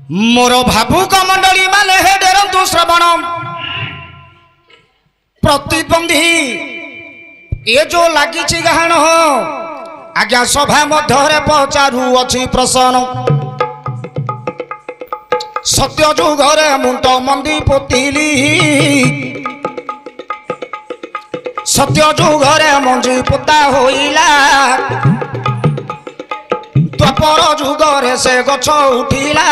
मोर भावुक मंडली माने हे डेरंतु श्रवण प्रतिद्वंदी ये जो लगी गहन हो आज्ञा सभा मध्य पचारू अच्छी प्रसन्न सत्य जुगरे मुंड मंदी पोतिली सत्य जुगरे मंजी पोता होइला द्वापर जुगरे से गछ उठिला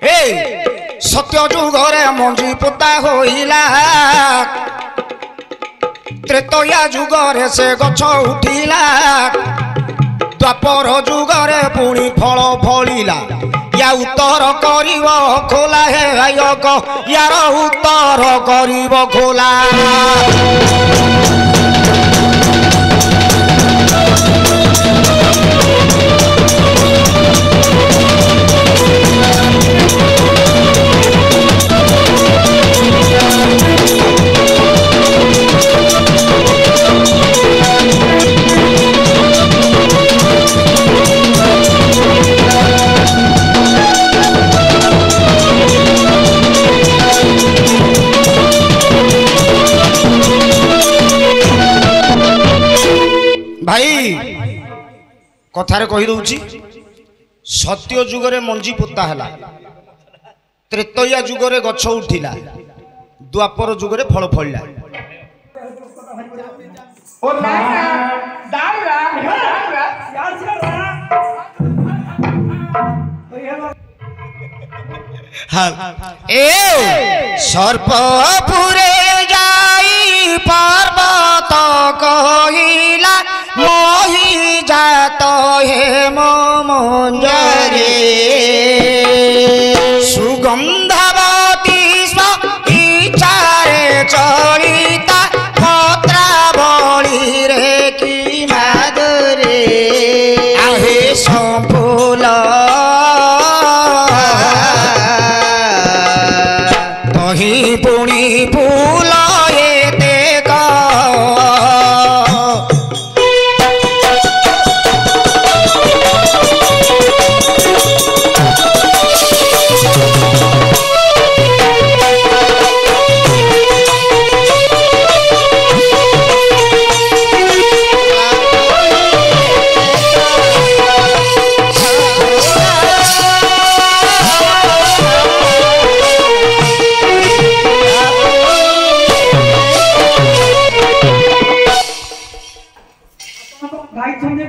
ए सत्य जुगरे मंजी पोता होइला त्रेतया जुगरे से गछ उठिला द्वापर जुगरे पुणी फल फलिला या उत्तर करिब खोला हे गायक यार उत्तर करिब खोला भाई कथार कही दूची सत्य जुगरे मंजी पोता है त्रेतया जुगरे गछ उठिला द्वापर जुगरे फल फलिला सर्पपुरे जाई पर्वत कहिला मोहि जात हे मंजरे सुगंधवती इच्छारे चलिता पत्रावली रे कि माधुरे आहे संफूल तही पुणी फूल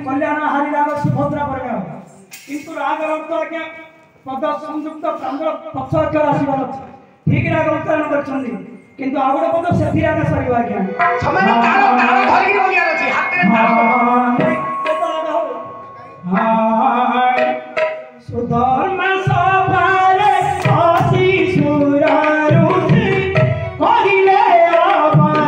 कल्याण हरिराग सुभद्रा परिवार किंतु राग अर्थ आज्ञा पद संयुक्त प्रांगण पक्षाक्षर आसबार अच्छे ठीक राग उच्चारण करछन्ती किंतु आ गोटे पद सेथि राग सरियो आज्ञा समय ताल ताल धरि बोलियार अछि हाथ रे ताल हाय सुधर्म सभारे आसी सुरारुषि करिले अमर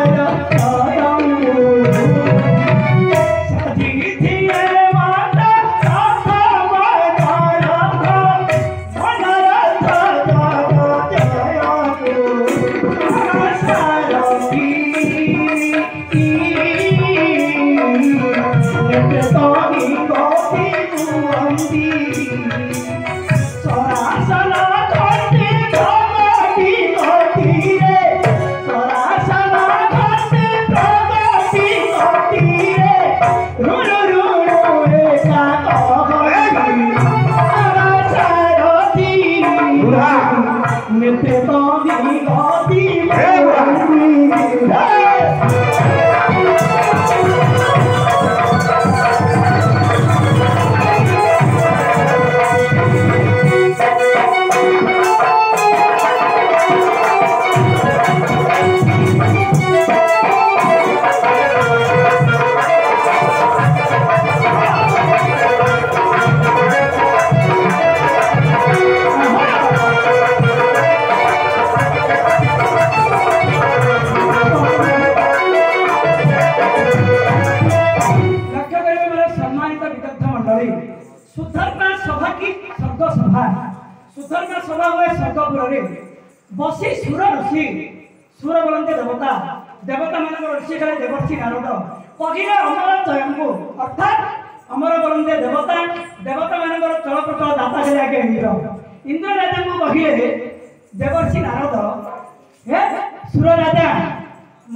बसी सुर ऋषि सुर बोलते देवता देवता मान ऋषि खाली देवर्षि नारद कहिले अमर जयंगु अर्थात अमर बरंदे देवता देवता मानकर चलप्रचल दाता हेले आगे इंद्र इंद्र राजा को कहिले देवर्षि नारद हे सुर राजा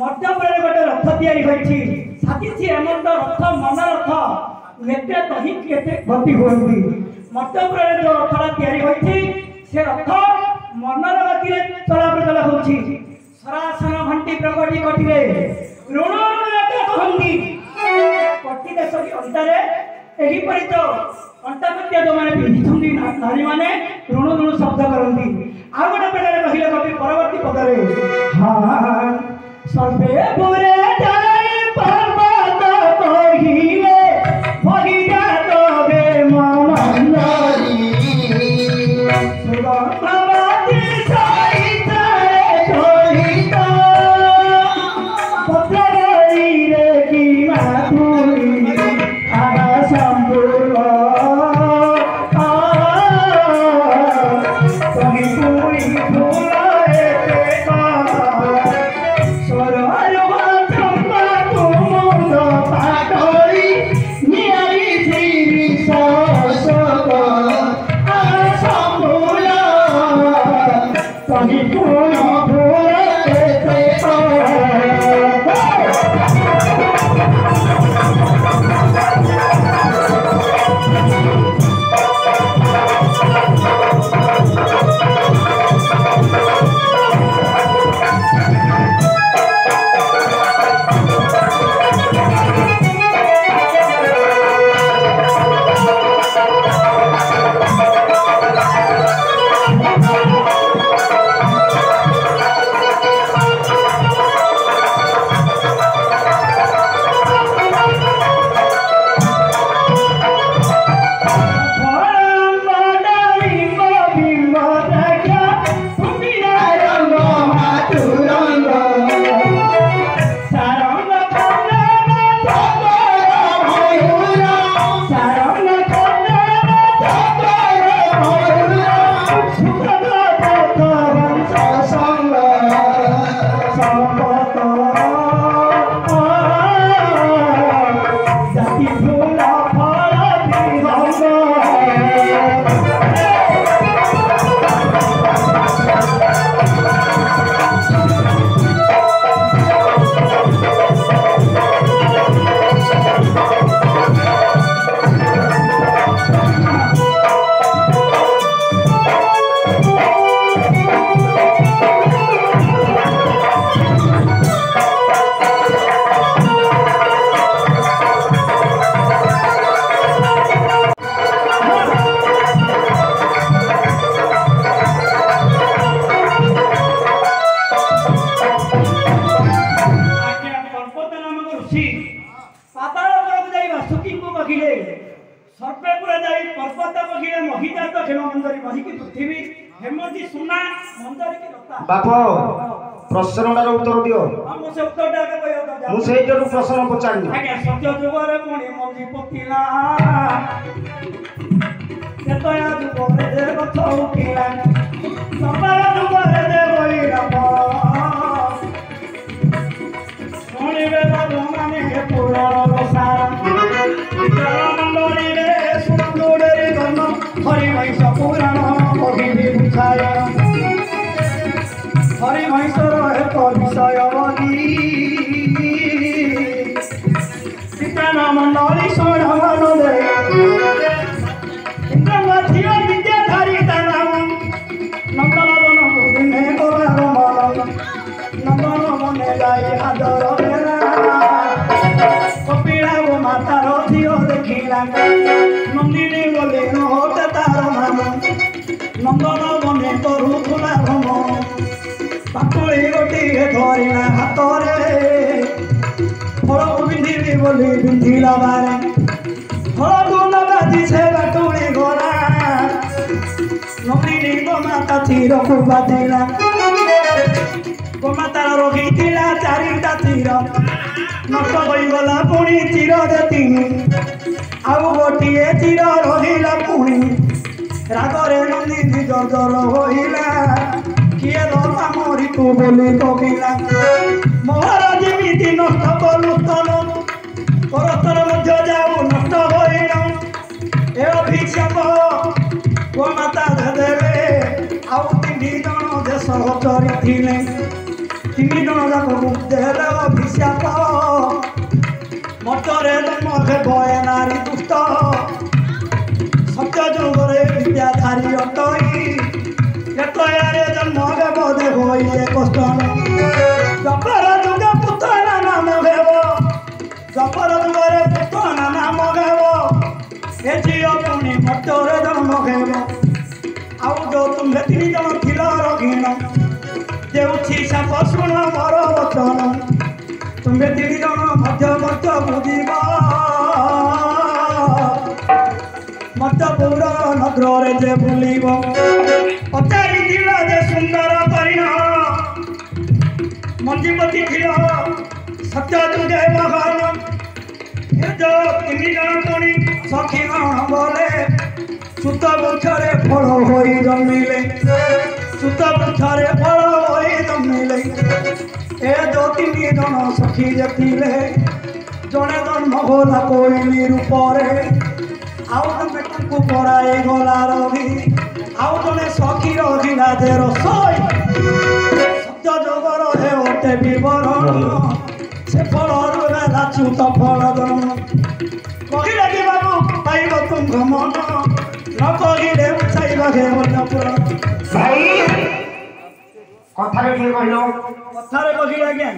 मध्यपुर गोटे रथ तैयारी होइछि सातिछि हेमंत रथ मन रथ नेत्रे तहि केते गति होइछि मध्यपुर जो रथरा तैयारी होइछि से रथ मनर गति चलप्रचल होइछि सरासन घंटी प्रगटी कटिले ऋण कहंती कटि देश की अंतरे एही परि तो अंतमत्य जो माने पिंधिछंती नारी माने ऋण ऋण शब्द करंती आ गोटे प्रकार कहिले कवि परवर्ती पदरे हां सर्वे पुरे जाय पर्वत कहिले भगी जात बे मनरी सुगंधवती सहितारे सहिता पत्रगरी रे की माधुरी आगा संपूर्ण कहीं पूरी फूलाए देखा बाप प्रश्नटार उत्तर दियो मुझे प्रश्न पचारि सत्य जुगरे मणि मंजी पतिला केतया जुगरे दे गछ उठिला सपरा जुगरे दे बइराप मणि बेदा माने पुराण सारा मंडली रे सुंदरे गण हरि वैश पुराण कहि बुझाया हरि महेश्वर एक विषय बनी सीता नाम मंडली सोढ़ दे इंद्र झील विद्याधारी नाम नंदन दिने गोला मन नंदन मने जाई हाजर बेला कपिला गो मातार झील देखिला नंदिनी बोले नोटे तार नाम नंदन मने करूला भ्रम पाकुड़ी गोटे धरिला हाथरे फल पिंधि बोली पिंधिला बारे फल गुण बाजी से बाटुड़ी गला नंदिनी गोमाता तीर को बाजिला गोमाता रही चारिटा तीर नष्ट होगला पुणी तीर देतीनी आउ गोटे तीर रहा पुणी रागरे नंदिनी जर्जर होइला किए दफा मरी तू बोली कहिला मोहर जेमिति नष्ट कलु तन परस्पर मध्य जाऊ नष्ट होइला ସହଚରୀ ଥିଲେ ତିନି ଜଣ ଯାକ ଦେଲେ ଅଭିଶାପ ମତରେ ଜନ୍ମ ହେବ ଏ ନାରୀ ଦୁଷ୍ଟ ସତ୍ୟ ଯୁଗରେ ବିଦ୍ୟାଧାରୀ ଅଟଇ ତ୍ରେତୟାରେ ଜନ୍ମ ହେବ ଦେବ ଇଏ କଷ୍ଟ ଦ୍ୱାପର ଯୁଗ ପୁତନା ନାମ ହେବ ଦ୍ୱାପର ଯୁଗରେ ପୁତନା ନାମ ହେବ ଏ ଝିଅ ପୁଣି ମତରେ ଜନ୍ମ ହେବ ଆଉ ଯୋଉ ତୁମେ ତିନି ଜଣ ଥିଲ ରଘିଣ ଦେଉଛି ସାପ ଶୁଣ ମୋର ବଚନ ତୁମେ ତିନି ଜଣ ମଧ୍ୟ ବୁଝିବ ମତପୁର ନଗରରେ ଯେ ବୁଲିବ ପଚାରିଥିଲ ଯେ ସୁନ୍ଦର କରିଣ ମଞ୍ଜିପତି ଥିଲ ସତ୍ୟ ଯୁଗେ ମହାନ ଏ ଯୋଉ ତିନି ଜଣ ପୁଣି ସଖୀ ବୋଲେ ସୁତ ବୃକ୍ଷରେ ଫଳ ହୋଇ ଜନ୍ମିଲେ ସୁତ ବୃକ୍ଷରେ ଫଳ ହୋଇ ଜନ୍ମିଲେ ଏ ଯୋଉ ତିନି ଜଣ ସଖୀ ଯେ ଥିଲେ ଜଣେ ଜନ୍ମ ହେଲା କୋଇଲି ରୂପରେ ଆଉ ଜଣେ ତାଙ୍କୁ ପରାଇ ଗଲା ରବି ଆଉ ଜଣେ ସଖୀ ରହିଲା ଯେ ରସୋଇ ସତ୍ୟ ଯୋଗର ହେଉଟେ ବିବରଣ ସେ ଫଳରୁ ହେଲା ଚ୍ୟୁତ ଫଳ ଜନ୍ମ କହିଲେ କି ବାବୁ ପାଇବ ତୁମ ମନ ନ କହିଲେ ଉଚ୍ଚାଇବା ଅନ୍ୟ ପୁରାଣ ଭାଇ କଥାରେ କିଏ କହିଲ କଥାରେ କହିଲେ ଆଜ୍ଞା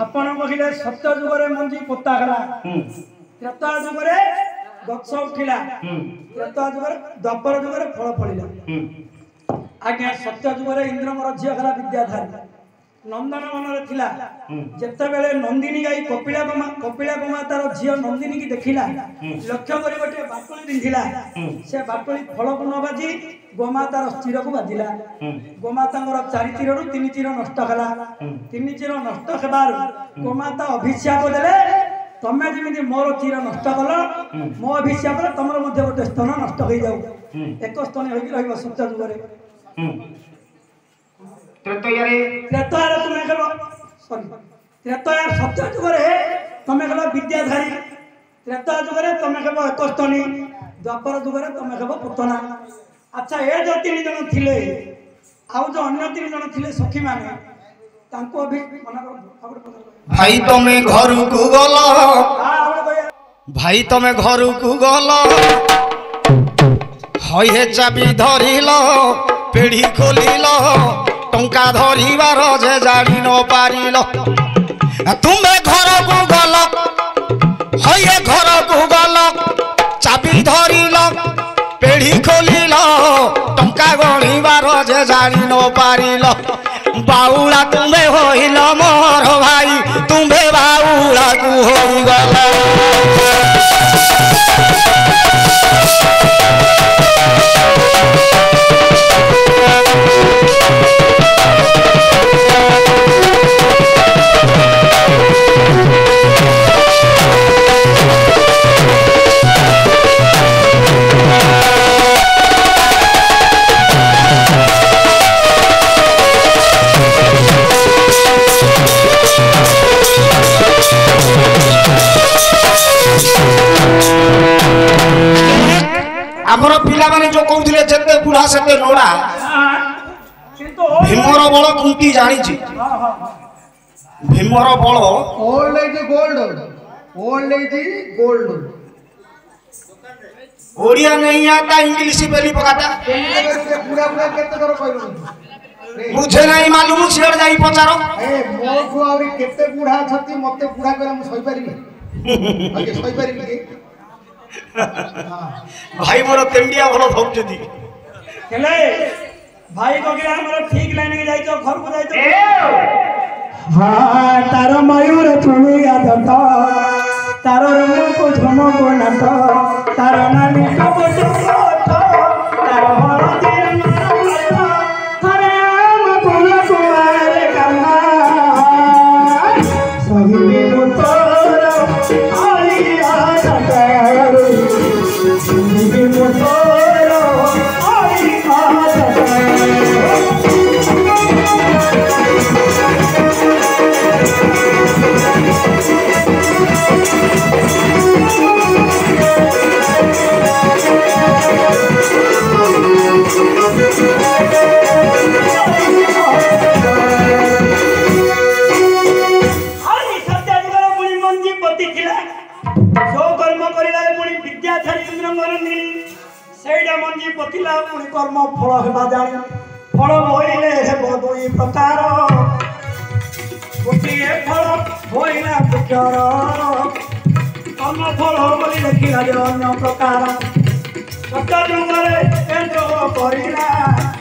ଆପଣ କହିଲେ ସତ୍ୟ ଯୁଗରେ ମଞ୍ଜି ପୋତା ହେଲା ତ୍ରେତୟା ଯୁଗରେ ଗଛ ଉଠିଲା ତ୍ରେତୟା ଯୁଗରେ ଦ୍ୱାପର ଯୁଗରେ ଫଳ ଫଳିଲା ଆଜ୍ଞା ସତ୍ୟ ଯୁଗରେ ଇନ୍ଦ୍ରଙ୍କର ଝିଅ ହେଲା ବିଦ୍ୟାଧାରୀ ନନ୍ଦନ ମନରେ ଥିଲା ଯେତେବେଳେ ନନ୍ଦିନୀ ଗାଈ କପିଳା ଗୋମା ତାର ଝିଅ ନନ୍ଦିନୀ କି ଦେଖିଲା ଲକ୍ଷ୍ୟ କରି ଗୋଟିଏ ବାଟୁଳି ପିନ୍ଧିଲା ସେ ବାଟୁଳି ଫଳକୁ ନ ବାଜି ଗୋମାତାର ସ୍ଥିରକୁ ବାଜିଲା ଗୋମାତାଙ୍କର 4 ତୀରରୁ 3 ତୀର ନଷ୍ଟ ହେଲା 3 ତୀର ନଷ୍ଟ ହେବାରୁ ଗୋମାତା ଅଭିଶାପ ଦେଲେ ତମେ ଯେମିତି ମୋର ତୀର ନଷ୍ଟ କଲ ମୋ ଅଭିଶାପରେ ତମର ମଧ୍ୟ ଗୋଟେ ସ୍ତନ ନଷ୍ଟ ହେଇଯାଉ ଏକ ସ୍ତନ ହୋଇକି ରହିବ ସତ୍ୟ ଯୁଗରେ ତ୍ରେତୟାରେ ତୁମେ କେବ ତ୍ରେତୟା ସତ୍ୟ ଯୁଗରେ ତମେ କେବ ବିଦ୍ୟାଧାରୀ ତ୍ରେତୟା ଯୁଗରେ ତମେ କେବ ଏକସ୍ତନୀ ଦ୍ୱାପର ଯୁଗରେ ତମେ କେବ ପୁତନା ଆଚ୍ଛା ଏ ଯୋଉ 3 ଜଣ ଥିଲେ ଆଉ ଯୋଉ ଅନ୍ୟ 3 ଜଣ ଥିଲେ ସଖୀ ମାନେ ତାଙ୍କୁ ଭାଇ ତମେ ଘରକୁ ଗଲ ଭାଇ ତମେ ଘରକୁ ଗଲ ହଇହେ ଚାବି ଧରିଲ ପେଢ଼ି ଖୋଲିଲ ଟଙ୍କା ଧରିବାର ଯେ ଜାଣି ନ ପାରିଲ ତୁମେ ଘରକୁ ଗଲ ହଇହେ ଘରକୁ ଗଲ ଚାବି ଧରିଲ ପେଢ଼ି ଖୋଲିଲ ଟଙ୍କା ଗଣିବାର ଯେ ଜାଣି ନ ପାରିଲ ବାଉଳା ତୁମେ ହୋଇଲ ମୋର ଭାଇ ତୁମେ ବାଉଳାକୁ ହୋଇଗଲ ଆମର ପିଲାମାନେ ଯୋଉ କହୁଥିଲେ ଯେତେ ବୁଢା ସେତେ ଲୋଡ଼ା ଭୀମର ବଳ କୁନ୍ତି ଜାଣିଛି ଭୀମର ବଳ ओल्ड एज गोल्ड ओडिया नहीं आता इंग्लिश बेली पकाता पूरा पूरा केते कर कहलु मुझे नहीं मालूम सियर जाई पचारो ए मो को आउरी केते बुढा छथि मते बुढा करे हम सही पारिबी आगे सही पारिबी भाई मोर तेंडिया भलो धौचती हेले भाई कगिला हमर ठीक लाइन के जाई तो घर को जाई तो हां तार मयूर चुनिया दत तार रंग को झमक नाट तार नानी कपट तार हरदी हरे हम फूल कुमार कन्हा सही मुतोर आलिया सतारू सही मुतोर आलिया सतारू रखिला पुणी कर्म फल हेबा जानी फल बोइले हेब दुई प्रकार गोटिए फल बोइला वृक्षर कर्म फल बोली रखिला जे अन्य प्रकार सत्यजुगरे केन्द्र करिला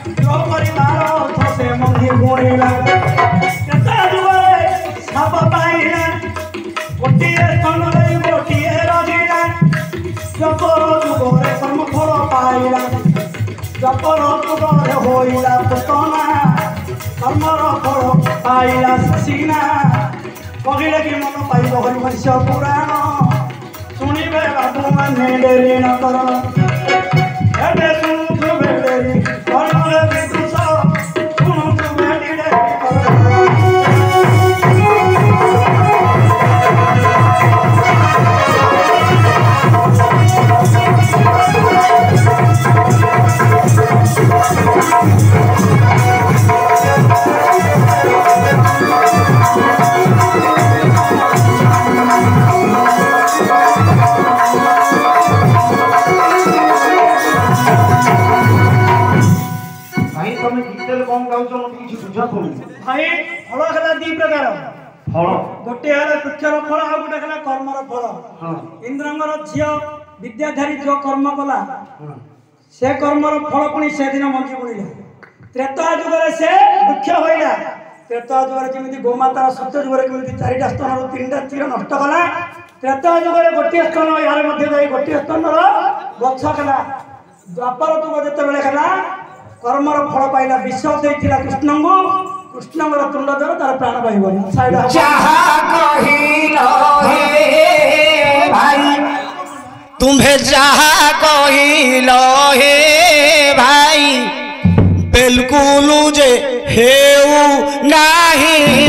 जो परिवार से मही गुणिला सत्यजुगरे साप पाइला गोटिए स्तन गोटिए रहिला जपर जुगरे कर्म फल पाइला जपर जुगरे होइला पतना कर्मर फल पाइला सीना कहिले कि मन पाइब हरि मनुष्य पुराण शुणिबे बाबू माने डेरी न कर एबे सुनु बेडेरी कर्मरे विदुष सुनु बेडी डेरी कर भाई फल है दी प्रकार फल गोटे है वृक्षर फल आ गोटे है कर्मर फल इंद्रंगर झील विद्याधारी जो कर्म कला से कर्मर फल पुणी से दिन मंजी बुणिला त्रेता जुगरे से वृक्ष होइला त्रेता जुगरे जमी गोमाता सत्य जुगरे कमी चारिटा स्तन तीनटा तीर नष्ट कला त्रेता जुगरे गोटे स्तन यार मध्य जाई गोटे स्तन गछ कला द्वापर जुग जेतेबेले कला कर्मर फल पाइला विष देइथिला कृष्ण को कृष्णଙ୍କର ତୁଣ୍ଡ ଦ୍ୱାରା ତାର ପ୍ରାଣ ପାଇବନି ଯାହା କହିଲ ହେ ଭାଇ ତୁମ୍ଭେ ଯାହା କହିଲ ହେ ଭାଇ ବିଲକୁଲ ଯେ ହେଉ ନାହିଁ